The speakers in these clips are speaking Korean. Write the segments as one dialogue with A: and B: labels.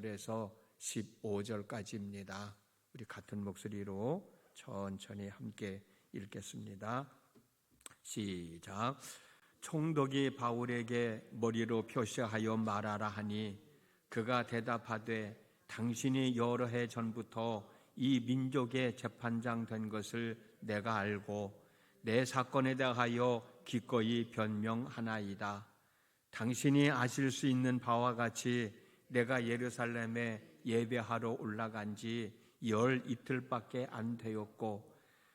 A: 10절에서 15절까지입니다. 우리 같은 목소리로 천천히 함께 읽겠습니다. 시작. 총독이 바울에게 머리로 표시하여 말하라 하니 그가 대답하되 당신이 여러 해 전부터 이 민족의 재판장 된 것을 내가 알고 내 사건에 대하여 기꺼이 변명하나이다. 당신이 아실 수 있는 바와 같이 내가 예루살렘에 예배하러 올라간 지 열 이틀밖에 안 되었고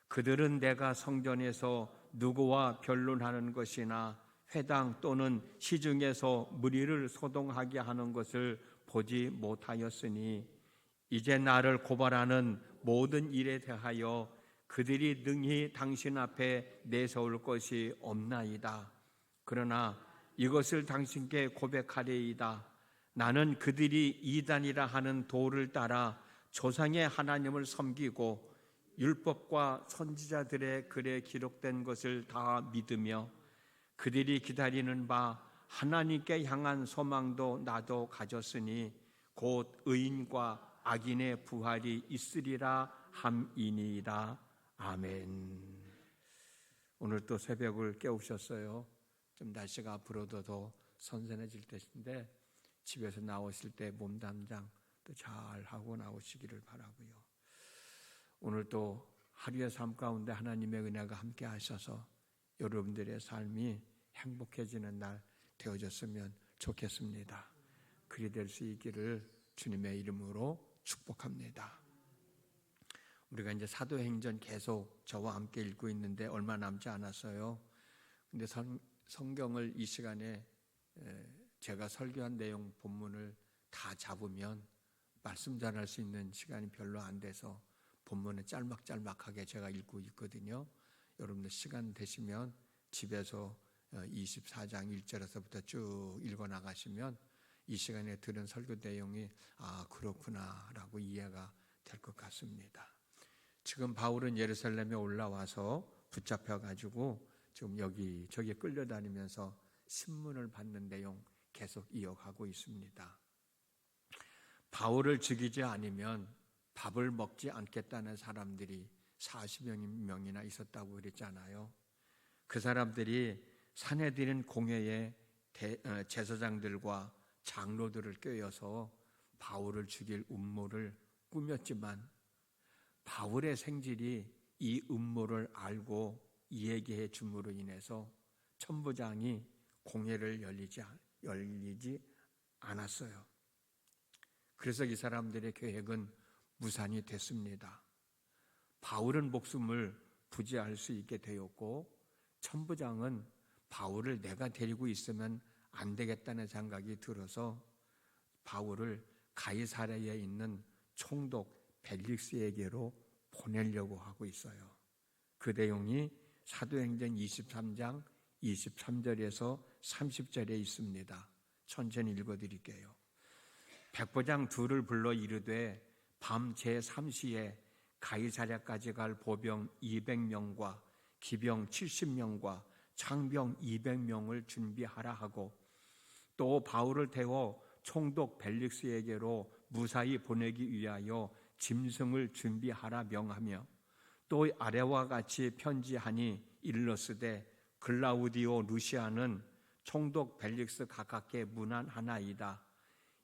A: 그들은 내가 성전에서 누구와 변론하는 것이나 회당 또는 시중에서 무리를 소동하게 하는 것을 보지 못하였으니 이제 나를 고발하는 모든 일에 대하여 그들이 능히 당신 앞에 내세울 것이 없나이다. 그러나 이것을 당신께 고백하리이다. 나는 그들이 이단이라 하는 도를 따라 조상의 하나님을 섬기고 율법과 선지자들의 글에 기록된 것을 다 믿으며 그들이 기다리는 바 하나님께 향한 소망도 나도 가졌으니 곧 의인과 악인의 부활이 있으리라 함이니이다. 아멘. 오늘 또 새벽을 깨우셨어요. 좀 날씨가 앞으로도 더 선선해질 때인데 집에서 나오실 때 몸담장 또 잘 하고 나오시기를 바라고요. 오늘 또 하루의 삶 가운데 하나님의 은혜가 함께 하셔서 여러분들의 삶이 행복해지는 날 되어졌으면 좋겠습니다. 그리 될 수 있기를 주님의 이름으로 축복합니다. 우리가 이제 사도행전 계속 저와 함께 읽고 있는데 얼마 남지 않았어요. 근데 성경을 이 시간에 제가 설교한 내용 본문을 다 잡으면 말씀 전할 수 있는 시간이 별로 안 돼서 본문은 짤막짤막하게 제가 읽고 있거든요. 여러분들 시간 되시면 집에서 24장 1절에서부터 쭉 읽어 나가시면 이 시간에 들은 설교 내용이 그렇구나 라고 이해가 될 것 같습니다. 지금 바울은 예루살렘에 올라와서 붙잡혀가지고 지금 여기저기 끌려다니면서 신문을 받는 내용 계속 이어가고 있습니다. 바울을 죽이지 않으면 밥을 먹지 않겠다는 사람들이 40여 명이나 있었다고 그랬잖아요. 그 사람들이 산헤드린 공회의 제사장들과 장로들을 꿰어서 바울을 죽일 음모를 꾸몄지만 바울의 생질이 이 음모를 알고 얘기해 줌으로 인해서 천부장이 공회를 열리지 않았어요. 그래서 이 사람들의 계획은 무산이 됐습니다. 바울은 목숨을 부지할 수 있게 되었고 천부장은 바울을 내가 데리고 있으면 안 되겠다는 생각이 들어서 바울을 가이사랴에 있는 총독 벨릭스에게로 보내려고 하고 있어요. 그 내용이 사도행전 23장 23절에서 30절에 있습니다. 천천히 읽어드릴게요. 백부장 둘을 불러 이르되 밤 제3시에 가이사랴까지 갈 보병 200명과 기병 70명과 창병 200명을 준비하라 하고 또 바울을 태워 총독 벨릭스에게로 무사히 보내기 위하여 짐승을 준비하라 명하며 또 아래와 같이 편지하니 일러스되 글라우디오 루시아는 총독 벨릭스 가깝게 문안하나이다.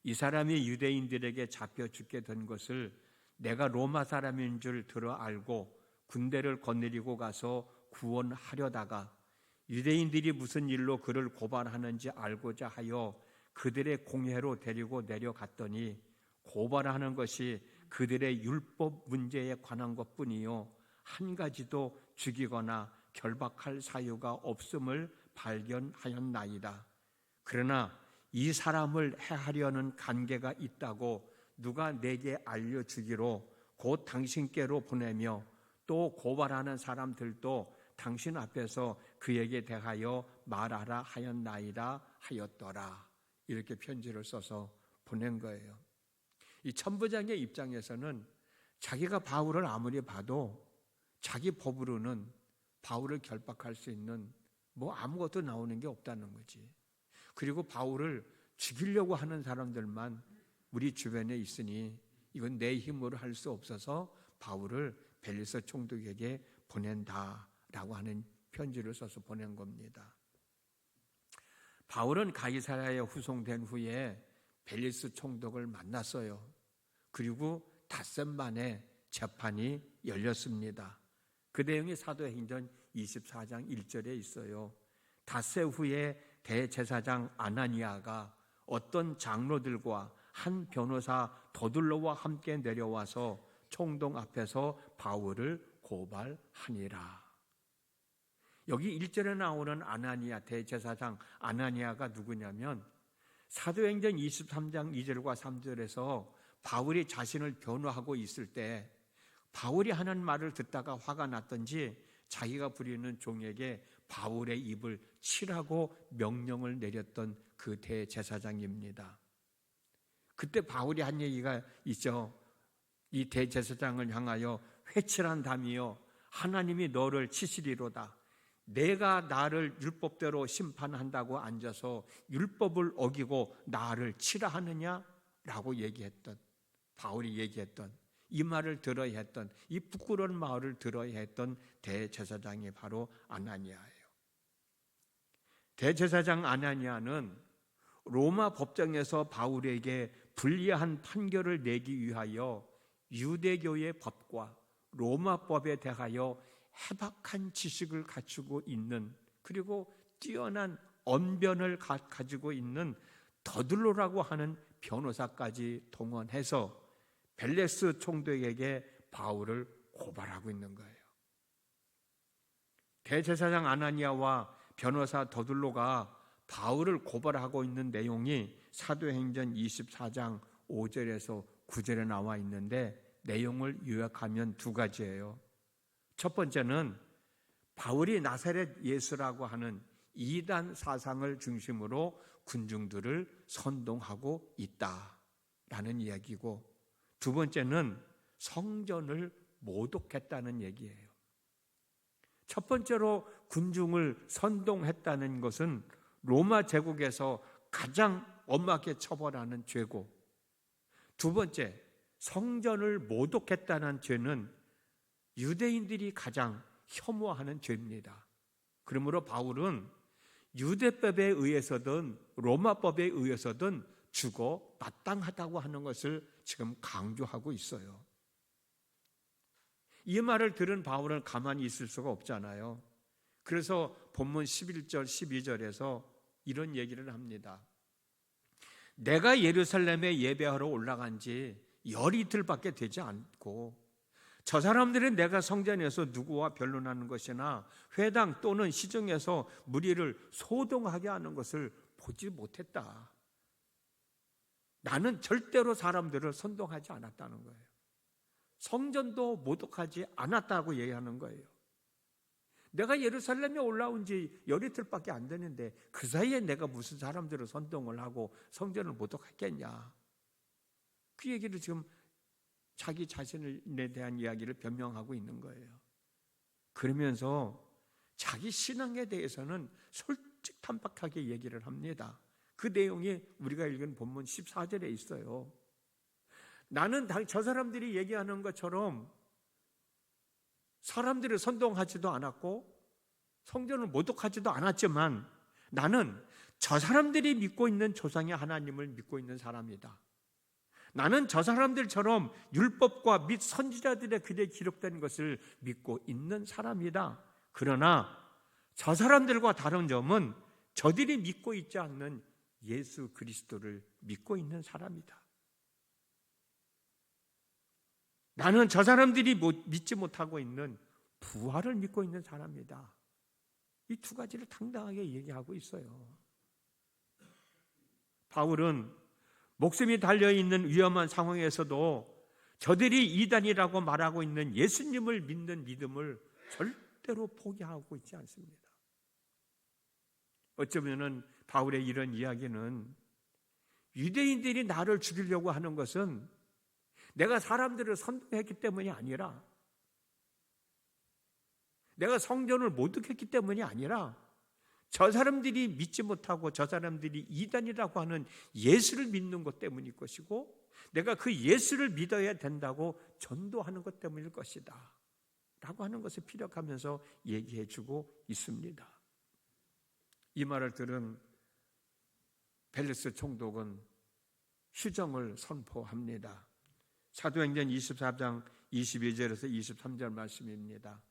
A: 이 사람이 유대인들에게 잡혀 죽게 된 것을 내가 로마 사람인 줄 들어 알고 군대를 거느리고 가서 구원하려다가 유대인들이 무슨 일로 그를 고발하는지 알고자 하여 그들의 공회로 데리고 내려갔더니 고발하는 것이 그들의 율법 문제에 관한 것뿐이요 한 가지도 죽이거나 결박할 사유가 없음을 발견하였나이다. 그러나 이 사람을 해하려는 관계가 있다고 누가 내게 알려주기로 곧 당신께로 보내며 또 고발하는 사람들도 당신 앞에서 그에게 대하여 말하라 하였나이다 하였더라. 이렇게 편지를 써서 보낸 거예요. 이 천부장의 입장에서는 자기가 바울을 아무리 봐도 자기 법으로는 바울을 결박할 수 있는 아무것도 나오는 게 없다는 거지. 그리고 바울을 죽이려고 하는 사람들만 우리 주변에 있으니 이건 내 힘으로 할 수 없어서 바울을 벨리스 총독에게 보낸다라고 하는 편지를 써서 보낸 겁니다. 바울은 가이사랴에 후송된 후에 벨리스 총독을 만났어요. 그리고 닷새 만에 재판이 열렸습니다. 그 내용이 사도행전 24장 1절에 있어요. 닷새 후에 대제사장 아나니아가 어떤 장로들과 한 변호사 더둘로와 함께 내려와서 총독 앞에서 바울을 고발하니라. 여기 1절에 나오는 아나니아, 대제사장 아나니아가 누구냐면 사도행전 23장 2절과 3절에서 바울이 자신을 변호하고 있을 때 바울이 하는 말을 듣다가 화가 났던지 자기가 부리는 종에게 바울의 입을 치라고 명령을 내렸던 그 대제사장입니다. 그때 바울이 한 얘기가 있죠. 이 대제사장을 향하여 회칠한다미여 하나님이 너를 치시리로다. 내가 나를 율법대로 심판한다고 앉아서 율법을 어기고 나를 치라 하느냐라고 얘기했던, 바울이 얘기했던 이 말을 들어야 했던, 이 부끄러운 말을 들어야 했던 대제사장이 바로 아나니아예요. 대제사장 아나니아는 로마 법정에서 바울에게 불리한 판결을 내기 위하여 유대교의 법과 로마법에 대하여 해박한 지식을 갖추고 있는, 그리고 뛰어난 언변을 가지고 있는 더둘로라고 하는 변호사까지 동원해서 벨레스 총독에게 바울을 고발하고 있는 거예요. 대제사장 아나니아와 변호사 더둘로가 바울을 고발하고 있는 내용이 사도행전 24장 5절에서 9절에 나와 있는데 내용을 요약하면 두 가지예요. 첫 번째는 바울이 나사렛 예수라고 하는 이단 사상을 중심으로 군중들을 선동하고 있다라는 이야기고, 두 번째는 성전을 모독했다는 얘기예요. 첫 번째로 군중을 선동했다는 것은 로마 제국에서 가장 엄하게 처벌하는 죄고, 두 번째 성전을 모독했다는 죄는 유대인들이 가장 혐오하는 죄입니다. 그러므로 바울은 유대법에 의해서든 로마법에 의해서든 죽어 마땅하다고 하는 것을 지금 강조하고 있어요. 이 말을 들은 바울은 가만히 있을 수가 없잖아요. 그래서 본문 11절 12절에서 이런 얘기를 합니다. 내가 예루살렘에 예배하러 올라간 지 열이틀밖에 되지 않고 저 사람들은 내가 성전에서 누구와 변론하는 것이나 회당 또는 시중에서 무리를 소동하게 하는 것을 보지 못했다. 나는 절대로 사람들을 선동하지 않았다는 거예요. 성전도 모독하지 않았다고 얘기하는 거예요. 내가 예루살렘에 올라온 지 열이틀밖에 안 되는데 그 사이에 내가 무슨 사람들을 선동을 하고 성전을 모독했겠냐. 그 얘기를 지금 자기 자신에 대한 이야기를 변명하고 있는 거예요. 그러면서 자기 신앙에 대해서는 솔직탄박하게 얘기를 합니다. 그 내용이 우리가 읽은 본문 14절에 있어요. 나는 저 사람들이 얘기하는 것처럼 사람들을 선동하지도 않았고 성전을 모독하지도 않았지만 나는 저 사람들이 믿고 있는 조상의 하나님을 믿고 있는 사람이다. 나는 저 사람들처럼 율법과 및 선지자들의 글에 기록된 것을 믿고 있는 사람이다. 그러나 저 사람들과 다른 점은 저들이 믿고 있지 않는 예수 그리스도를 믿고 있는 사람이다. 나는 저 사람들이 믿지 못하고 있는 부활을 믿고 있는 사람이다. 이 두 가지를 당당하게 얘기하고 있어요. 바울은 목숨이 달려있는 위험한 상황에서도 저들이 이단이라고 말하고 있는 예수님을 믿는 믿음을 절대로 포기하고 있지 않습니다. 어쩌면 바울의 이런 이야기는 유대인들이 나를 죽이려고 하는 것은 내가 사람들을 선동했기 때문이 아니라, 내가 성전을 모독했기 때문이 아니라 저 사람들이 믿지 못하고 저 사람들이 이단이라고 하는 예수를 믿는 것 때문일 것이고, 내가 그 예수를 믿어야 된다고 전도하는 것 때문일 것이다 라고 하는 것을 피력하면서 얘기해 주고 있습니다. 이 말을 들은 벨리스 총독은 휴정을 선포합니다. 사도행전 24장 22절에서 23절 말씀입니다.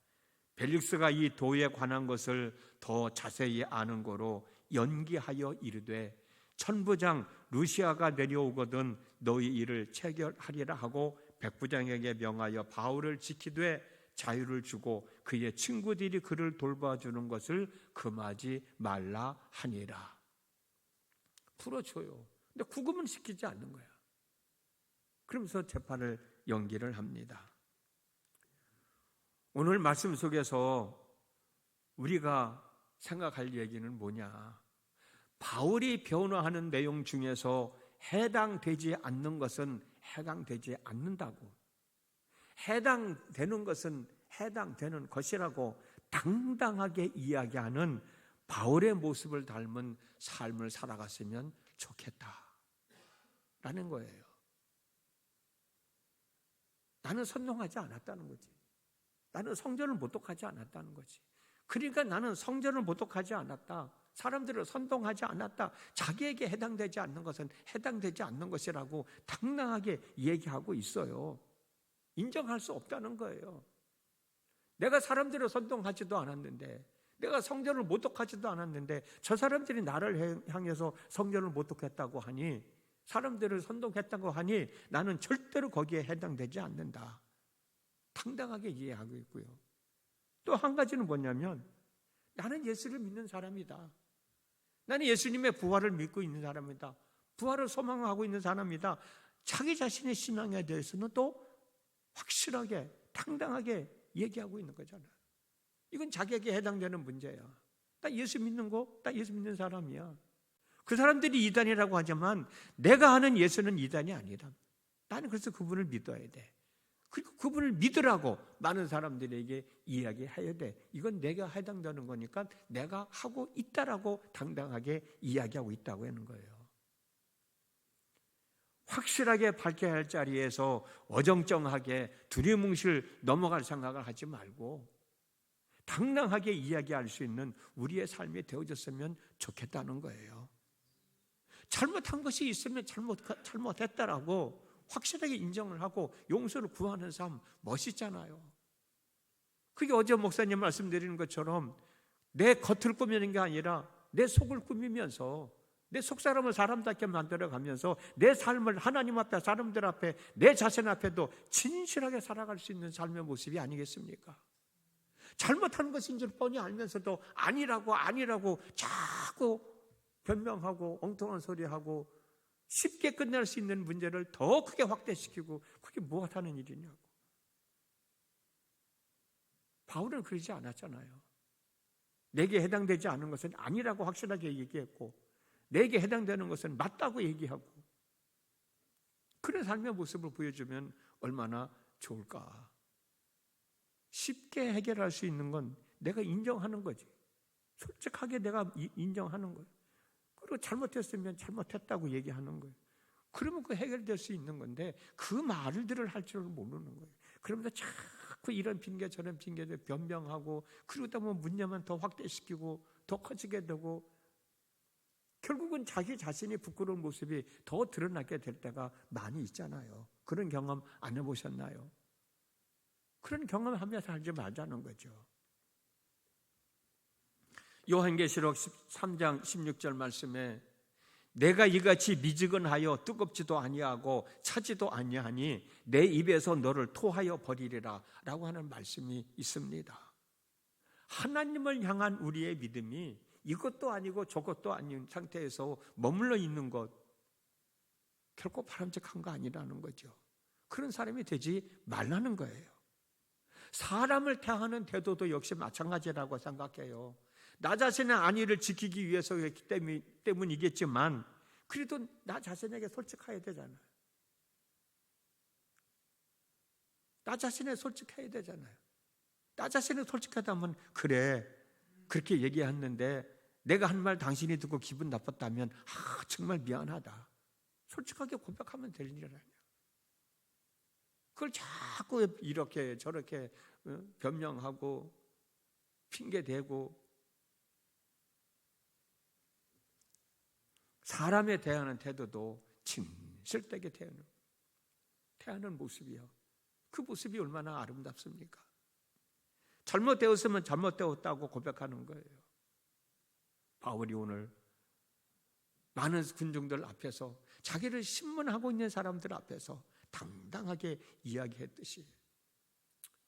A: 벨릭스가 이 도에 관한 것을 더 자세히 아는 거로 연기하여 이르되 천부장 루시아가 내려오거든 너희 일을 체결하리라 하고 백부장에게 명하여 바울을 지키되 자유를 주고 그의 친구들이 그를 돌봐주는 것을 금하지 말라 하니라. 풀어줘요. 근데 구금은 시키지 않는 거야. 그러면서 재판을 연기를 합니다. 오늘 말씀 속에서 우리가 생각할 얘기는 뭐냐? 바울이 변호하는 내용 중에서 해당되지 않는 것은 해당되지 않는다고, 해당되는 것은 해당되는 것이라고 당당하게 이야기하는 바울의 모습을 닮은 삶을 살아갔으면 좋겠다라는 거예요. 나는 선동하지 않았다는 거지. 나는 성전을 모독하지 않았다는 거지. 그러니까 나는 성전을 모독하지 않았다, 사람들을 선동하지 않았다, 자기에게 해당되지 않는 것은 해당되지 않는 것이라고 당당하게 얘기하고 있어요. 인정할 수 없다는 거예요. 내가 사람들을 선동하지도 않았는데, 내가 성전을 모독하지도 않았는데 저 사람들이 나를 향해서 성전을 모독했다고 하니, 사람들을 선동했다고 하니 나는 절대로 거기에 해당되지 않는다, 당당하게 이해하고 있고요. 또 한 가지는 뭐냐면, 나는 예수를 믿는 사람이다. 나는 예수님의 부활을 믿고 있는 사람이다. 부활을 소망하고 있는 사람이다. 자기 자신의 신앙에 대해서는 또 확실하게 당당하게 얘기하고 있는 거잖아요. 이건 자기에게 해당되는 문제야. 나 예수 믿는 거, 나 예수 믿는 사람이야. 그 사람들이 이단이라고 하지만 내가 아는 예수는 이단이 아니다. 나는 그래서 그분을 믿어야 돼. 그리고 그분을 믿으라고 많은 사람들에게 이야기해야 돼. 이건 내가 해당되는 거니까 내가 하고 있다라고 당당하게 이야기하고 있다고 하는 거예요. 확실하게 밝혀야 할 자리에서 어정쩡하게 두리뭉실 넘어갈 생각을 하지 말고 당당하게 이야기할 수 있는 우리의 삶이 되어졌으면 좋겠다는 거예요. 잘못한 것이 있으면 잘못했다라고 확실하게 인정을 하고 용서를 구하는 삶 멋있잖아요. 그게 어제 목사님 말씀드리는 것처럼 내 겉을 꾸미는 게 아니라 내 속을 꾸미면서 내 속사람을 사람답게 만들어가면서 내 삶을 하나님 앞에, 사람들 앞에, 내 자신 앞에도 진실하게 살아갈 수 있는 삶의 모습이 아니겠습니까? 잘못하는 것인 줄 뻔히 알면서도 아니라고 자꾸 변명하고 엉뚱한 소리하고 쉽게 끝낼 수 있는 문제를 더 크게 확대시키고, 그게 무엇하는 일이냐고. 바울은 그러지 않았잖아요. 내게 해당되지 않는 것은 아니라고 확실하게 얘기했고, 내게 해당되는 것은 맞다고 얘기하고, 그런 삶의 모습을 보여주면 얼마나 좋을까. 쉽게 해결할 수 있는 건 내가 인정하는 거지. 솔직하게 내가 인정하는 거예요. 그리고 잘못했으면 잘못했다고 얘기하는 거예요. 그러면 그 해결될 수 있는 건데 그 말들을 할 줄 모르는 거예요. 그러면서 자꾸 이런 핑계 저런 핑계를 변명하고, 그러다 보면 문제만 더 확대시키고 더 커지게 되고, 결국은 자기 자신이 부끄러운 모습이 더 드러나게 될 때가 많이 있잖아요. 그런 경험 안 해보셨나요? 그런 경험하면서 살지 말자는 거죠. 요한계시록 13장 16절 말씀에 내가 이같이 미지근하여 뜨겁지도 아니하고 차지도 아니하니 내 입에서 너를 토하여 버리리라 라고 하는 말씀이 있습니다. 하나님을 향한 우리의 믿음이 이것도 아니고 저것도 아닌 상태에서 머물러 있는 것, 결코 바람직한 거 아니라는 거죠. 그런 사람이 되지 말라는 거예요. 사람을 대하는 태도도 역시 마찬가지라고 생각해요. 나 자신의 안위를 지키기 위해서였기 때문이겠지만 그래도 나 자신에게 솔직해야 되잖아요. 나 자신에 솔직해야 되잖아요. 나 자신에 솔직하다면, 그래, 그렇게 얘기했는데 내가 한 말 당신이 듣고 기분 나빴다면 정말 미안하다, 솔직하게 고백하면 될 일 아니야. 그걸 자꾸 이렇게 저렇게 변명하고 핑계대고 사람에 대하는 태도도 진실되게 대하는 모습이요. 그 모습이 얼마나 아름답습니까? 잘못되었으면 잘못되었다고 고백하는 거예요. 바울이 오늘 많은 군중들 앞에서 자기를 신문하고 있는 사람들 앞에서 당당하게 이야기했듯이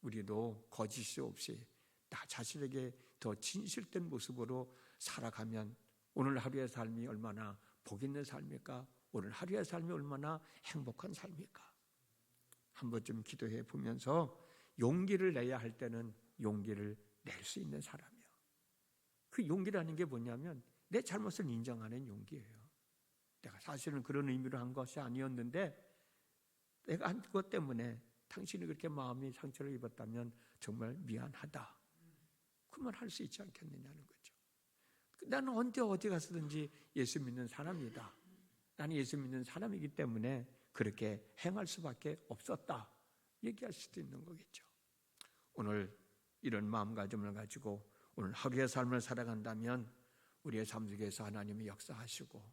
A: 우리도 거짓이 없이 나 자신에게 더 진실된 모습으로 살아가면 오늘 하루의 삶이 얼마나 복 있는 삶일까? 오늘 하루의 삶이 얼마나 행복한 삶일까? 한 번쯤 기도해 보면서 용기를 내야 할 때는 용기를 낼 수 있는 사람이요. 그 용기라는 게 뭐냐면 내 잘못을 인정하는 용기예요. 내가 사실은 그런 의미로 한 것이 아니었는데 내가 한 것 때문에 당신이 그렇게 마음이 상처를 입었다면 정말 미안하다. 그 말 할 수 있지 않겠느냐는 거죠. 나는 언제 어디 가서든지 예수 믿는 사람이다. 나는 예수 믿는 사람이기 때문에 그렇게 행할 수밖에 없었다. 얘기할 수도 있는 거겠죠. 오늘 이런 마음가짐을 가지고 오늘 하루의 삶을 살아간다면 우리의 삶 속에서 하나님이 역사하시고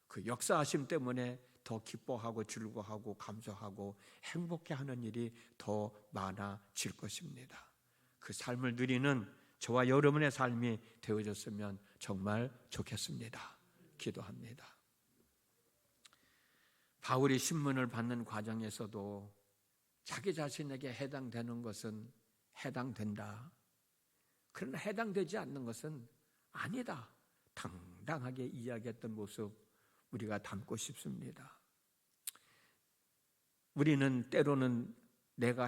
A: 그 역사하심 때문에 더 기뻐하고 즐거워하고 감사하고 행복해하는 일이 더 많아질 것입니다. 그 삶을 누리는 저와 여러분의 삶이 되어졌으면 정말 좋겠습니다. 기도합니다. 바울이 신문을 받는 과정에서도 자기 자신에게 해당되는 것은 해당된다. 그러나 해당되지 않는 것은 아니다. 당당하게 이야기했던 모습 우리가 담고 싶습니다. 우리는 때로는 내가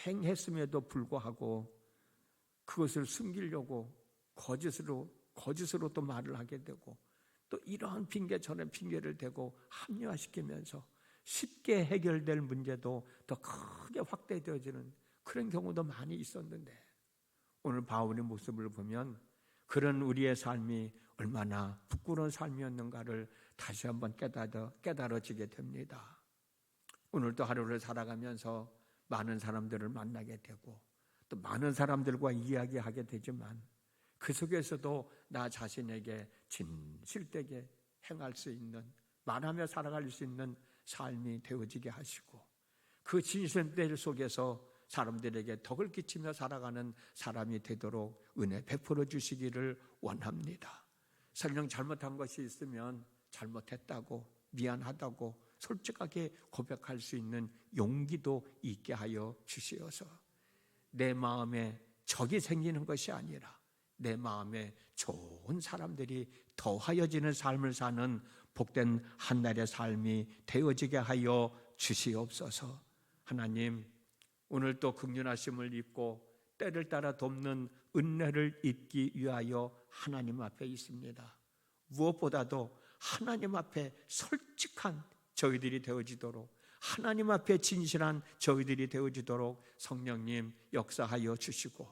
A: 행했음에도 불구하고 그것을 숨기려고 거짓으로 또 말을 하게 되고 또 이러한 핑계 저런 핑계를 대고 합리화시키면서 쉽게 해결될 문제도 더 크게 확대되어지는 그런 경우도 많이 있었는데 오늘 바울의 모습을 보면 그런 우리의 삶이 얼마나 부끄러운 삶이었는가를 다시 한번 깨달아지게 됩니다. 오늘도 하루를 살아가면서 많은 사람들을 만나게 되고 또 많은 사람들과 이야기하게 되지만 그 속에서도 나 자신에게 진실되게 행할 수 있는 말하며 살아갈 수 있는 삶이 되어지게 하시고 그 진실들 속에서 사람들에게 덕을 끼치며 살아가는 사람이 되도록 은혜 베풀어 주시기를 원합니다. 설령 잘못한 것이 있으면 잘못했다고 미안하다고 솔직하게 고백할 수 있는 용기도 있게 하여 주시어서 내 마음에 적이 생기는 것이 아니라 내 마음에 좋은 사람들이 더하여지는 삶을 사는 복된 한날의 삶이 되어지게 하여 주시옵소서. 하나님, 오늘 또 긍휼하심을 입고 때를 따라 돕는 은혜를 입기 위하여 하나님 앞에 있습니다. 무엇보다도 하나님 앞에 솔직한 저희들이 되어지도록 하나님 앞에 진실한 저희들이 되어지도록 성령님 역사하여 주시고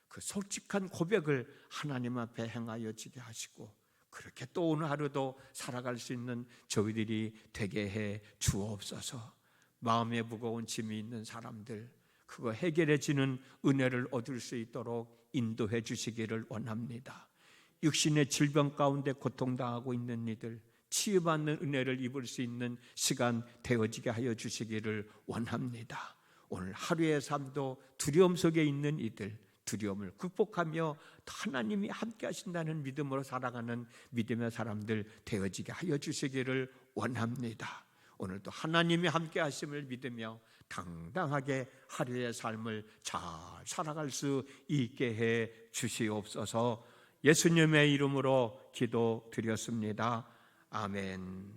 A: 그 솔직한 고백을 하나님 앞에 행하여지게 하시고 그렇게 또 오늘 하루도 살아갈 수 있는 저희들이 되게 해 주옵소서. 마음에 무거운 짐이 있는 사람들 그거 해결해지는 은혜를 얻을 수 있도록 인도해 주시기를 원합니다. 육신의 질병 가운데 고통당하고 있는 이들 치유받는 은혜를 입을 수 있는 시간 되어지게 하여 주시기를 원합니다. 오늘 하루의 삶도 두려움 속에 있는 이들 두려움을 극복하며 하나님이 함께 하신다는 믿음으로 살아가는 믿음의 사람들 되어지게 하여 주시기를 원합니다. 오늘도 하나님이 함께 하심을 믿으며 당당하게 하루의 삶을 잘 살아갈 수 있게 해 주시옵소서. 예수님의 이름으로 기도드렸습니다. 아멘.